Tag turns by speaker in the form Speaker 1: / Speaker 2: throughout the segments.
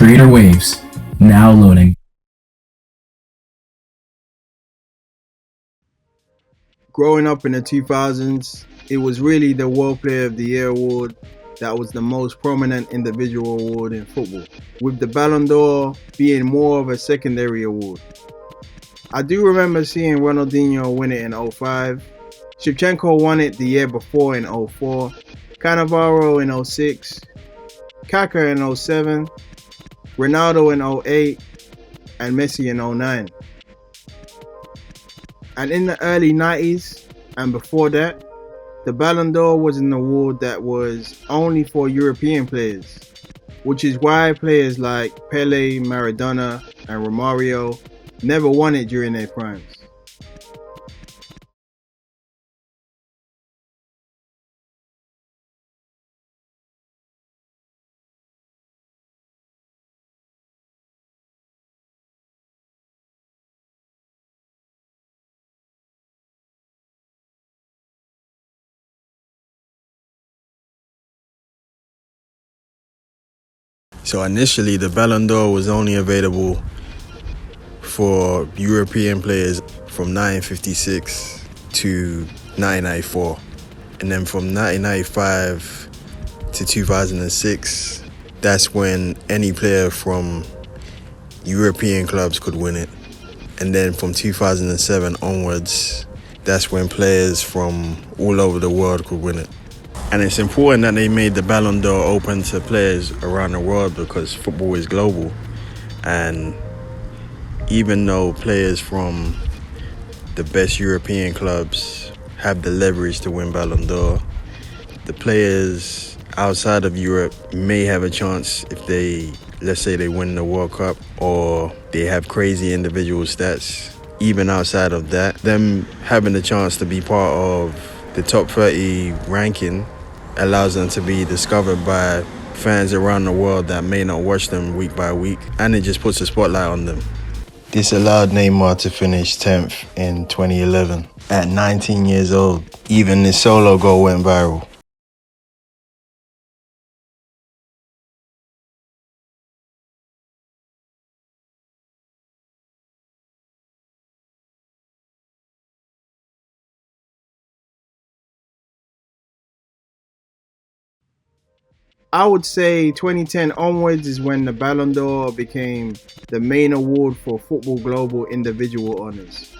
Speaker 1: Creator Waves, now loading.
Speaker 2: Growing up in the 2000s, it was really the World Player of the Year award that was the most prominent individual award in football, with the Ballon d'Or being more of a secondary award. I do remember seeing Ronaldinho win it in 2005, Shevchenko won it the year before in 2004, Cannavaro in 2006, Kaká in 2007, Ronaldo in 2008, and Messi in 2009. And in the early 90s and before that, the Ballon d'Or was an award that was only for European players, which is why players like Pele, Maradona, and Romario never won it during their primes.
Speaker 3: So initially, the Ballon d'Or was only available for European players from 1956 to 1994. And then from 1995 to 2006, that's when any player from European clubs could win it. And then from 2007 onwards, that's when players from all over the world could win it. And it's important that they made the Ballon d'Or open to players around the world because football is global. And even though players from the best European clubs have the leverage to win Ballon d'Or, the players outside of Europe may have a chance if they, let's say they win the World Cup or they have crazy individual stats. Even outside of that, them having the chance to be part of the top 30 ranking allows them to be discovered by fans around the world that may not watch them week by week, and it just puts a spotlight on them. This allowed Neymar to finish 10th in 2011 at 19 years old. Even his solo goal went viral.
Speaker 2: I would say 2010 onwards is when the Ballon d'Or became the main award for football global individual honors,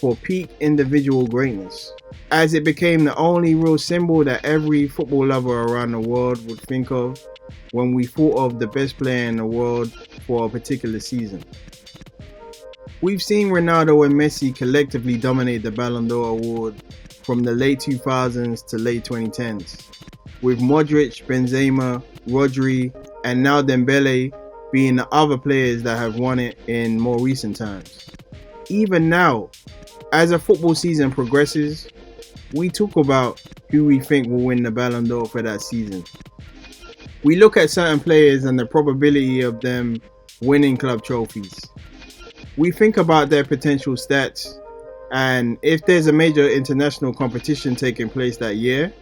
Speaker 2: for peak individual greatness, as it became the only real symbol that every football lover around the world would think of when we thought of the best player in the world for a particular season. We've seen Ronaldo and Messi collectively dominate the Ballon d'Or award from the late 2000s to late 2010s. With Modric, Benzema, Rodri, and now Dembele being the other players that have won it in more recent times. Even now, as a football season progresses, we talk about who we think will win the Ballon d'Or for that season. We look at certain players and the probability of them winning club trophies. We think about their potential stats, and if there's a major international competition taking place that year,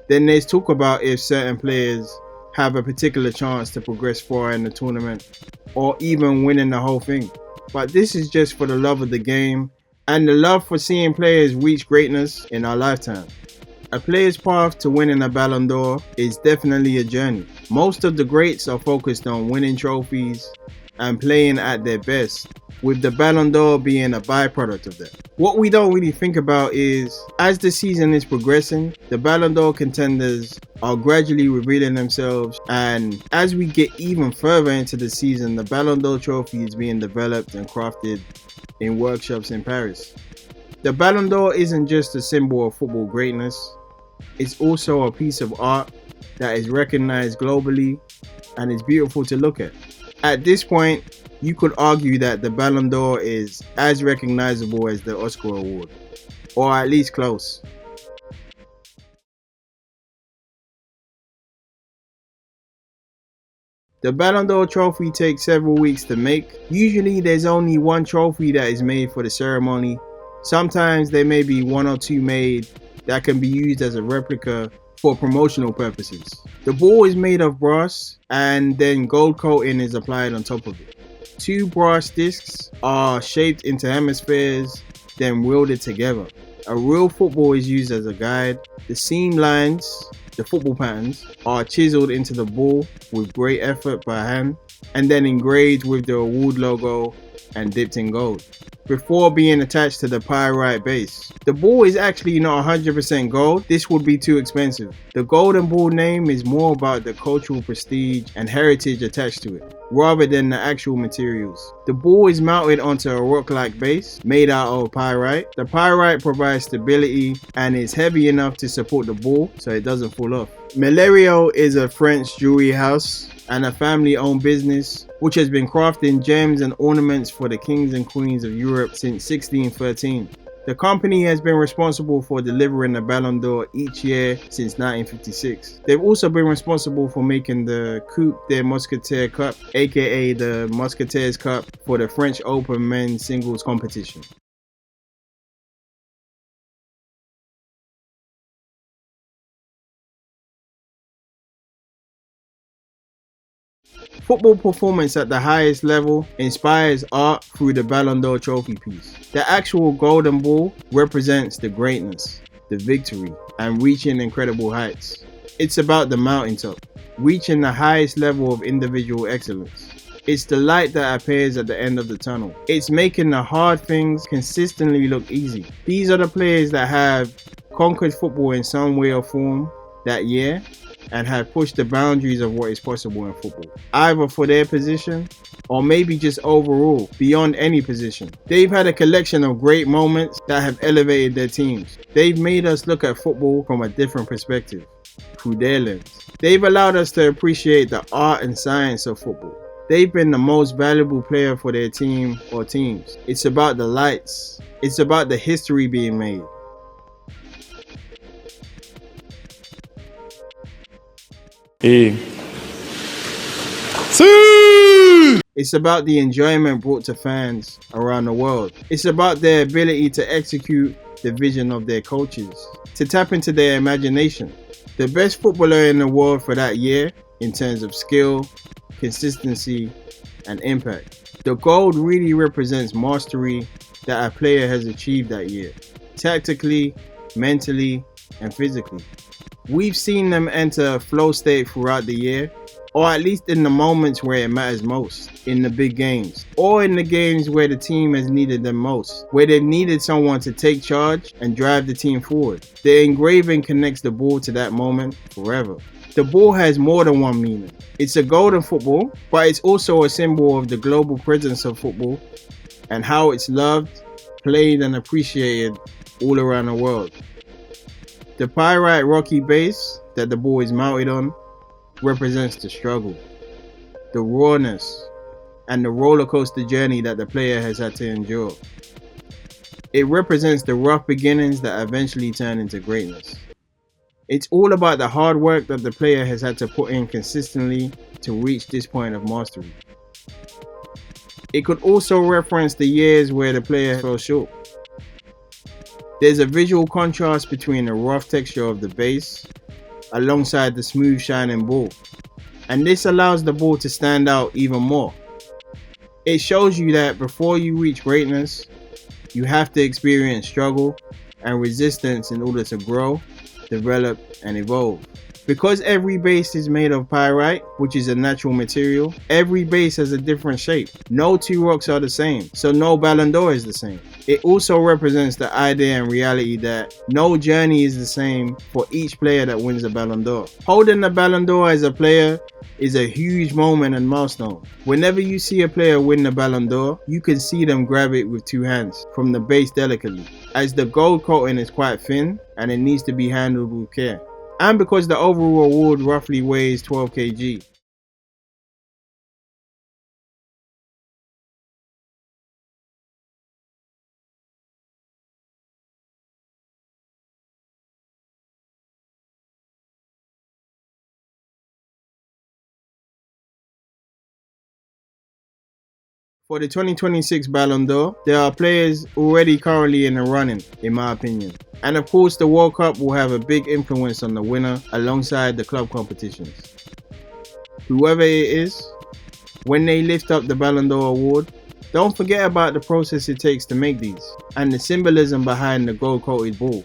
Speaker 2: then there's talk about if certain players have a particular chance to progress far in the tournament or even winning the whole thing. But this is just for the love of the game and the love for seeing players reach greatness in our lifetime. A player's path to winning a Ballon d'Or is definitely a journey. Most of the greats are focused on winning trophies and playing at their best, with the Ballon d'Or being a byproduct of that. What we don't really think about is, as the season is progressing, the Ballon d'Or contenders are gradually revealing themselves, and as we get even further into the season, the Ballon d'Or trophy is being developed and crafted in workshops in Paris. The Ballon d'Or isn't just a symbol of football greatness, it's also a piece of art that is recognized globally and is beautiful to look at. At this point, you could argue that the Ballon d'Or is as recognizable as the Oscar award, or at least close. The Ballon d'Or trophy takes several weeks to make. Usually there's only one trophy that is made for the ceremony. Sometimes there may be one or two made that can be used as a replica for promotional purposes. The ball is made of brass and then gold coating is applied on top of it. Two brass discs are shaped into hemispheres, then welded together. A real football is used as a guide. The seam lines, the football patterns, are chiseled into the ball with great effort by hand and then engraved with the award logo and dipped in gold before being attached to the pyrite base. The ball is actually not 100% gold. This would be too expensive. The golden ball name is more about the cultural prestige and heritage attached to it, rather than the actual materials. The ball is mounted onto a rock-like base made out of pyrite. The pyrite provides stability and is heavy enough to support the ball so it doesn't fall off. Melerio is a French jewelry house and a family-owned business which has been crafting gems and ornaments for the kings and queens of Europe since 1613. The company has been responsible for delivering the Ballon d'Or each year since 1956. They've also been responsible for making the Coupe des Mousquetaires Cup, aka the Musketeers Cup, for the French Open men's singles competition. Football performance at the highest level inspires art through the Ballon d'Or trophy piece. The actual golden ball represents the greatness, the victory, and reaching incredible heights. It's about the mountaintop, reaching the highest level of individual excellence. It's the light that appears at the end of the tunnel. It's making the hard things consistently look easy. These are the players that have conquered football in some way or form that year and have pushed the boundaries of what is possible in football, either for their position or maybe just overall, beyond any position. They've had a collection of great moments that have elevated their teams. They've made us look at football from a different perspective, through their lens. They've allowed us to appreciate the art and science of football. They've been the most valuable player for their team or teams. It's about the lights. It's about the history being made. It's about the enjoyment brought to fans around the world. It's about their ability to execute the vision of their coaches, to tap into their imagination. The best footballer in the world for that year in terms of skill, consistency, and impact. The gold really represents mastery that a player has achieved that year, tactically, mentally, and physically. We've seen them enter a flow state throughout the year, or at least in the moments where it matters most, in the big games, or in the games where the team has needed them most, where they've needed someone to take charge and drive the team forward. The engraving connects the ball to that moment forever. The ball has more than one meaning. It's a golden football, but it's also a symbol of the global presence of football and how it's loved, played, and appreciated all around the world. The pyrite rocky base that the ball is mounted on represents the struggle, the rawness, and the roller coaster journey that the player has had to endure. It represents the rough beginnings that eventually turn into greatness. It's all about the hard work that the player has had to put in consistently to reach this point of mastery. It could also reference the years where the player fell short. There's a visual contrast between the rough texture of the base alongside the smooth shining ball, and this allows the ball to stand out even more. It shows you that before you reach greatness, you have to experience struggle and resistance in order to grow, develop, and evolve. Because every base is made of pyrite, which is a natural material, every base has a different shape. No two rocks are the same, so no Ballon d'Or is the same. It also represents the idea and reality that no journey is the same for each player that wins a Ballon d'Or. Holding the Ballon d'Or as a player is a huge moment and milestone. Whenever you see a player win the Ballon d'Or, you can see them grab it with two hands from the base delicately, as the gold coating is quite thin and it needs to be handled with care. And because the overall award roughly weighs 12 kg. For the 2026 Ballon d'Or, there are players already currently in the running, in my opinion. And of course, the World Cup will have a big influence on the winner alongside the club competitions. Whoever it is, when they lift up the Ballon d'Or award, don't forget about the process it takes to make these, and the symbolism behind the gold-coated ball,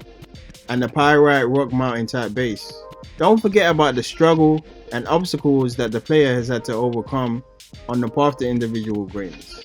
Speaker 2: and the pyrite rock mountain type base. Don't forget about the struggle and obstacles that the player has had to overcome on the path to individual greatness.